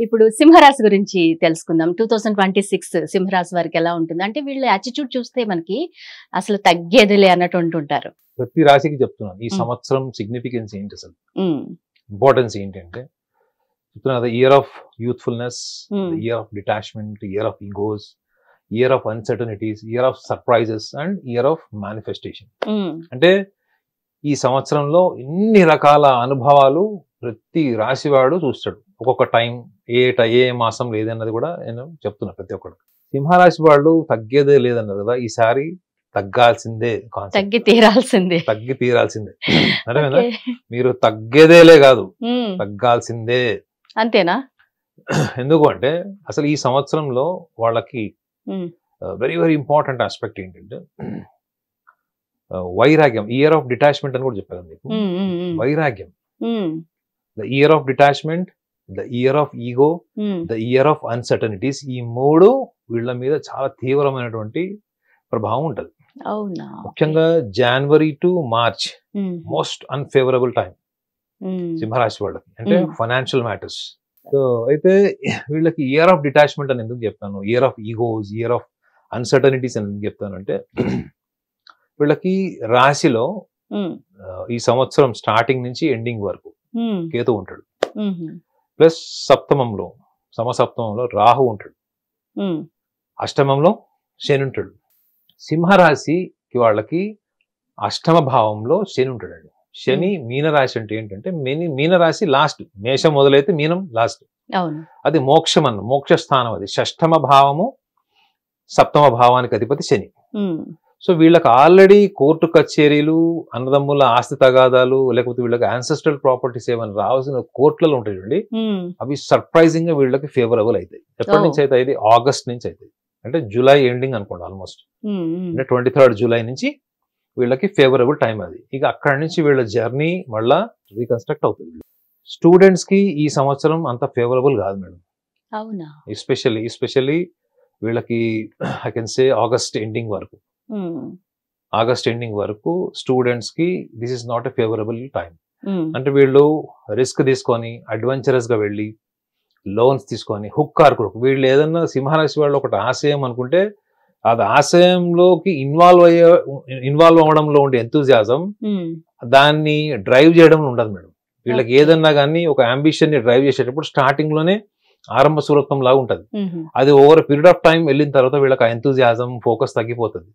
ఇప్పుడు సింహరాశి గురించి తెలుసుకుందాం. 2026 సింహరాశి వారికి ఎలా ఉంటుంది అంటే వీళ్ళ యాటిట్యూడ్ చూస్తే మనకి అసలు తగ్గేదిలే అన్నట్టు ఉంటుంటారు. ప్రతి రాశికి చెప్తున్నాను ఈ సంవత్సరం సిగ్నిఫికెన్స్ ఏంటి, అసలు ఇంపార్టెన్స్ ఏంటంటే చెప్తున్నా కదా, year of youthfulness, year of detachment, year of egos, year of uncertainties, year of surprises and year of manifestation. అంటే ఈ సంవత్సరంలో ఇన్ని రకాల అనుభవాలు ప్రతి రాశివాడు చూస్తాడు. ఒక్కొక్క టైం ఏ మాసం లేదన్నది కూడా నేను చెప్తున్నా ప్రతి ఒక్కరు. సింహరాశి వాళ్ళు తగ్గేదే లేదన్నారు కదా, ఈసారి తగ్గాల్సిందే, తగ్గి తీరాల్సిందే. అంటే మీరు తగ్గేదేలే కాదు, తగ్గాల్సిందే. అంతేనా? ఎందుకు అంటే అసలు ఈ సంవత్సరంలో వాళ్ళకి వెరీ వెరీ ఇంపార్టెంట్ ఆస్పెక్ట్ ఏంటంటే వైరాగ్యం. ఇయర్ ఆఫ్ డిటాచ్మెంట్ అని కూడా చెప్పాను మీకు. వైరాగ్యం, the year of detachment, the year of ego, the year of uncertainties. ఈ మూడు వీళ్ళ మీద చాలా తీవ్రమైనటువంటి ప్రభావం ఉంటుంది. ముఖ్యంగా జనవరి to March most unfavourable time సింహరాశి వాళ్ళకి, అంటే ఫైనాన్షియల్ మ్యాటర్స్. సో అయితే వీళ్ళకి ఇయర్ ఆఫ్ డిటాచ్మెంట్ అని ఎందుకు చెప్తాను, year of egos, year of uncertainties అని ఎందుకు చెప్తాను అంటే వీళ్ళకి రాశిలో ఈ సంవత్సరం స్టార్టింగ్ నుంచి ఎండింగ్ వరకు కేతు ఉంటాడు, ప్లస్ సప్తమంలో సమసప్తమంలో రాహు ఉంటాడు, అష్టమంలో శని ఉంటాడు. సింహరాశికి వాళ్ళకి అష్టమ భావంలో శని ఉంటాడండి. శని మీనరాశి అంటే ఏంటంటే మీనరాశి లాస్ట్, మేషం మొదలైతే మీనం లాస్ట్. అది మోక్షం అన్న మోక్ష స్థానం. అది షష్టమ భావము, సప్తమ భావానికి అధిపతి శని. సో వీళ్ళకి ఆల్రెడీ కోర్టు కచేరీలు, అన్నదమ్ముల ఆస్తి తగాదాలు, లేకపోతే వీళ్ళకి యాన్సెస్ట్రల్ ప్రాపర్టీస్ ఏమైనా రావాల్సిన కోర్టులలో ఉంటాయండి, అవి సర్ప్రైజింగ్ గా వీళ్ళకి ఫేవరబుల్ అవుతాయి. ఎప్పటి నుంచి అయితే ఇది ఆగస్ట్ నుంచి అవుతాయి, అంటే జూలై ఎండింగ్ అనుకోండి ఆల్మోస్ట్, అంటే 23rd జూలై నుంచి వీళ్ళకి ఫేవరబుల్ టైం అది. ఇక అక్కడి నుంచి వీళ్ళ జర్నీ మళ్ళా రీకన్స్ట్రక్ట్ అవుతుంది. స్టూడెంట్స్ కి ఈ సంవత్సరం అంత ఫేవరబుల్ కాదు మేడం. అవునా? ఎస్పెషల్లీ వీళ్ళకి I can say August ending వరకు స్టూడెంట్స్ కి this is not a favourable time. అంటే వీళ్ళు రిస్క్ తీసుకొని అడ్వెంచరస్ గా వెళ్ళి లోన్స్ తీసుకొని హుక్కార్ వీళ్ళు ఏదన్నా సింహరాశి వాళ్ళు ఒకటి ఆశయం అనుకుంటే అది ఆశయంలోకి ఇన్వాల్వ్ అవ్వడంలో ఉండే ఎంతూజియాజం దాన్ని డ్రైవ్ చేయడం ఉండదు మేడం. వీళ్ళకి ఏదన్నా కానీ ఒక అంబిషన్ ని డ్రైవ్ చేసేటప్పుడు స్టార్టింగ్ లోనే ఆరంభ సూరత్వం లాగా ఉంటది. అది ఓవర్ పీరియడ్ ఆఫ్ టైం వెళ్ళిన తర్వాత వీళ్ళకి ఎంతూజియాజం, ఫోకస్ తగ్గిపోతుంది.